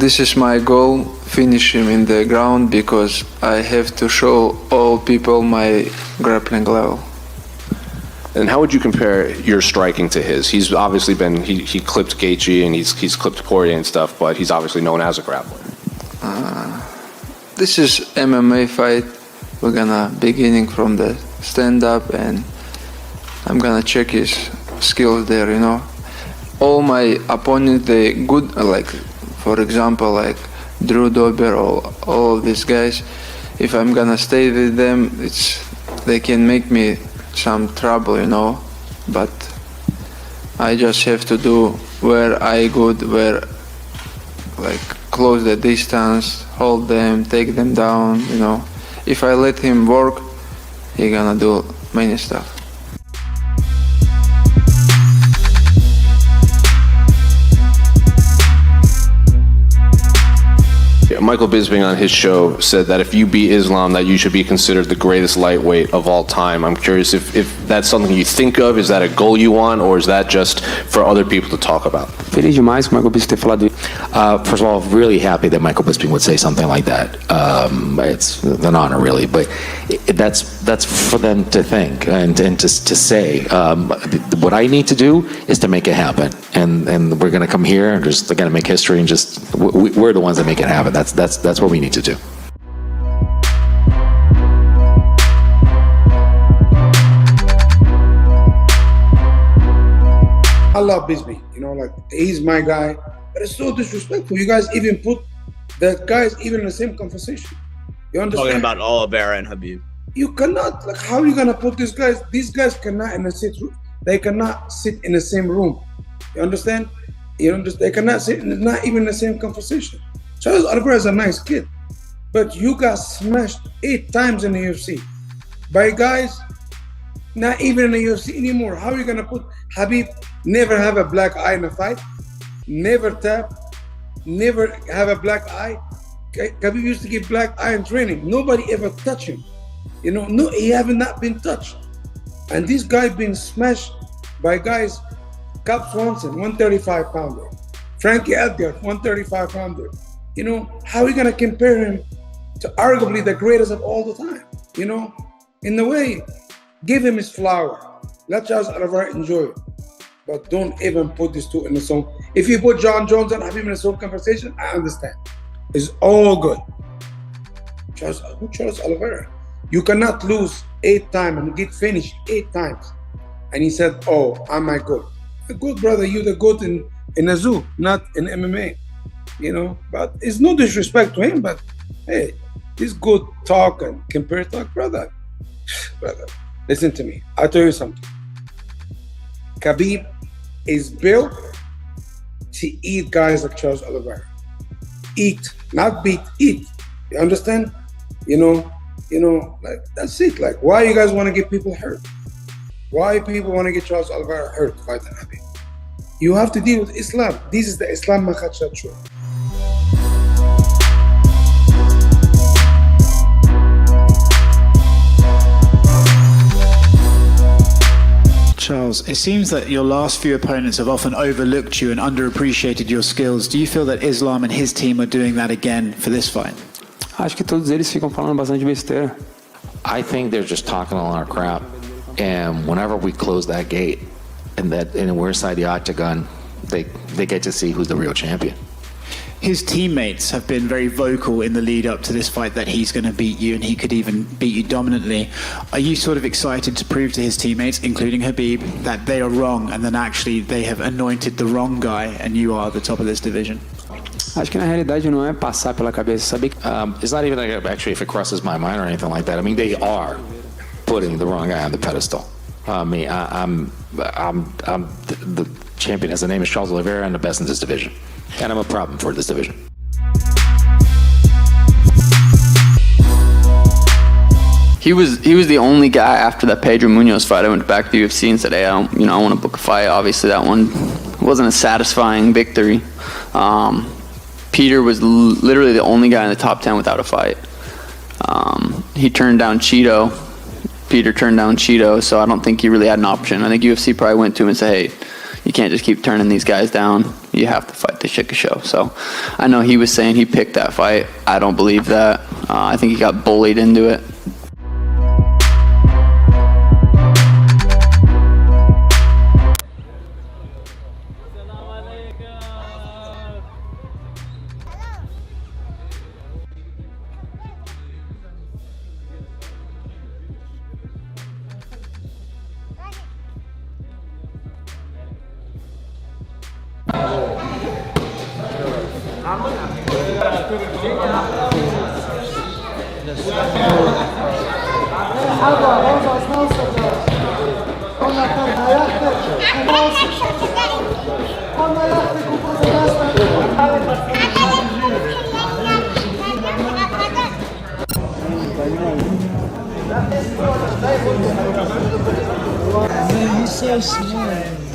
this is my goal, finish him in the ground, because I have to show all people my grappling level. And how would you compare your striking to his? He's obviously been, he clipped Gaethje and he's clipped Poirier and stuff, but he's obviously known as a grappler. This is MMA fight. We're gonna beginning from the stand-up, and I'm gonna check his skills there, you know. All my opponents, they good, like, for example, like Drew Dober or all of these guys, if I'm gonna stay with them, they can make me some trouble, you know, but I just have to do where I good, where, like, close the distance, hold them, take them down, you know. If I let him work, he gonna do many stuff. Michael Bisping on his show said that if you beat Islam, that you should be considered the greatest lightweight of all time. I'm curious if that's something you think of, is that a goal you want, or is that just for other people to talk about? Feliz demais com o Michael Bisping ter falado. First of all, really happy that Michael Bisping would say something like that. It's an honor, really, but that's for them to think and to say. What I need to do is to make it happen, and we're going to come here and just going to make history, and just we're the ones that make it happen. That's what we need to do. I love Bisping, you know, like, he's my guy, but it's so disrespectful. You guys even put the guys even in the same conversation. You understand? Talking about Oliveira and Khabib. You cannot, like, how are you gonna put these guys? These guys cannot they cannot sit in the same room. You understand? They cannot sit, not even in the same conversation. Charles Oliveira is a nice kid, but you got smashed 8 times in the UFC by guys not even in the UFC anymore. How are you gonna put Khabib? Never have a black eye in a fight, never tap, never have a black eye. Khabib used to get black eye in training. Nobody ever touched him. You know, no, he haven't not been touched. And this guy been smashed by guys, Cap Swanson, 135 pounder, Frankie Edgar, 135 pounder. You know, how are you gonna compare him to arguably the greatest of all the time? You know, in the way, give him his flower. Let Charles Oliveira enjoy it. But don't even put these two in the same. If you put John Jones and Khabib in the same conversation, I understand. It's all good. Charles Oliveira? You cannot lose 8 times and get finished 8 times. And he said, oh, I'm my GOAT. The GOAT, brother, you're the GOAT in a zoo, not in MMA. You know, but it's no disrespect to him, but hey, this good talk and compare talk, brother, listen to me. I'll tell you something. Khabib is built to eat guys like Charles Oliveira. Eat, not beat, eat. You understand? You know, like, that's it. Like, why you guys want to get people hurt? Why people want to get Charles Oliveira hurt fighting Khabib? You have to deal with Islam. This is the Islam Makhachev show. Charles, it seems that your last few opponents have often overlooked you and underappreciated your skills. Do you feel that Islam and his team are doing that again for this fight? Acho que todos eles ficam falando bastante besteira. I think they're just talking a lot of crap, and whenever we close that gate and we're inside the octagon, they get to see who's the real champion. His teammates have been very vocal in the lead up to this fight that he's going to beat you and he could even beat you dominantly. Are you sort of excited to prove to his teammates, including Khabib, that they are wrong and then actually they have anointed the wrong guy and you are the top of this division? Acho que na realidade não é passar pela cabeça, sabe? It's not even like actually if it crosses my mind or anything like that. I mean, they are putting the wrong guy on the pedestal. I mean, I'm the champion. His name is Charles Oliveira. I'm the best in this division, and I'm a problem for this division. He was the only guy after that Pedro Munoz fight. I went back to the UFC and said, hey, I want to book a fight. Obviously, that one wasn't a satisfying victory. Peter was literally the only guy in the top 10 without a fight. He turned down Cheeto. Peter turned down Cheeto, so I don't think he really had an option. I think UFC probably went to him and said, hey, you can't just keep turning these guys down. you have to fight the shit show. So I know he was saying he picked that fight. I don't believe that. I think he got bullied into it. He's so small.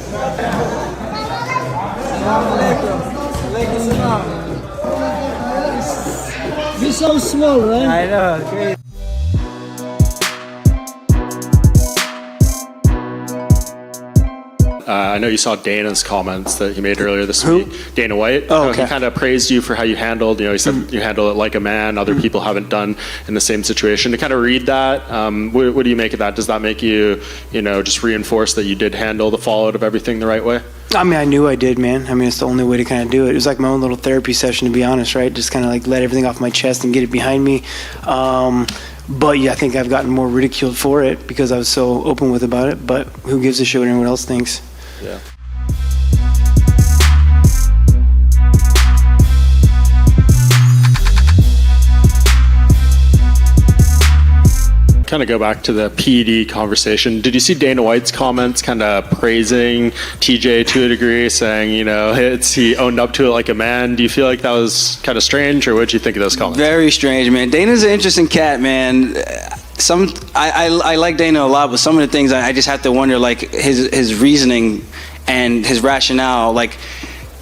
You're so small, right? I know. Great. I know you saw Dana's comments that he made earlier this week. Dana White. Oh, okay. He kind of praised you for how you handled. He said you handle it like a man. Other people haven't done in the same situation. To kind of read that, what do you make of that? Does that make you, just reinforce that you did handle the fallout of everything the right way? I mean, I knew I did, man. I mean, it's the only way to kind of do it. It was like my own little therapy session, to be honest, right? Just kind of like let everything off my chest and get it behind me. But yeah, I think I've gotten more ridiculed for it because I was so open with about it. But who gives a shit what anyone else thinks? Yeah. Kind of go back to the PED conversation. Did you see Dana White's comments kind of praising TJ to a degree, saying, he owned up to it like a man? Do you feel like that was kind of strange, or what did you think of those comments? Very strange, man. Dana's an interesting cat, man. I like Dana a lot, but some of the things I just have to wonder, like his reasoning and his rationale. Like,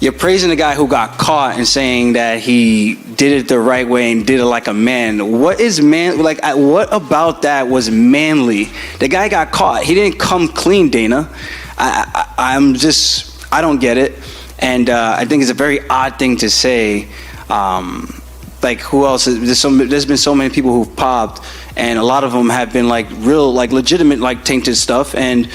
you're praising a guy who got caught and saying that he did it the right way and did it like a man. What is man? Like, what about that was manly? The guy got caught. He didn't come clean, Dana. I don't get it. And I think it's a very odd thing to say. Like, who else? There's been so many people who've popped, and a lot of them have been like real, like legitimate, like tainted stuff. And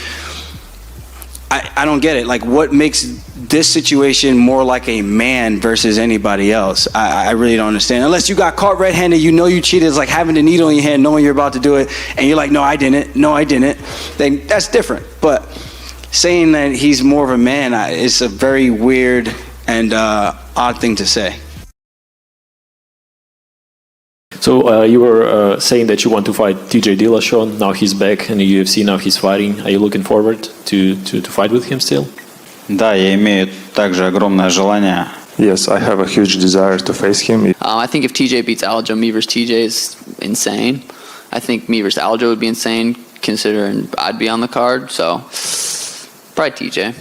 I don't get it. Like, what makes this situation more like a man versus anybody else? I really don't understand. Unless you got caught red-handed, you cheated. It's like having the needle in your hand, knowing you're about to do it, and you're like, no, I didn't. Then that's different. But saying that he's more of a man, it's a very weird and odd thing to say. So you were saying that you want to fight TJ Dillashaw. Now he's back in the UFC. Now he's fighting. Are you looking forward to fight with him still? Да, я имею также огромное желание. Yes, I have a huge desire to face him. I think if TJ beats Aljo, me versus TJ is insane. I think me versus Aljo would be insane, considering I'd be on the card. So probably TJ.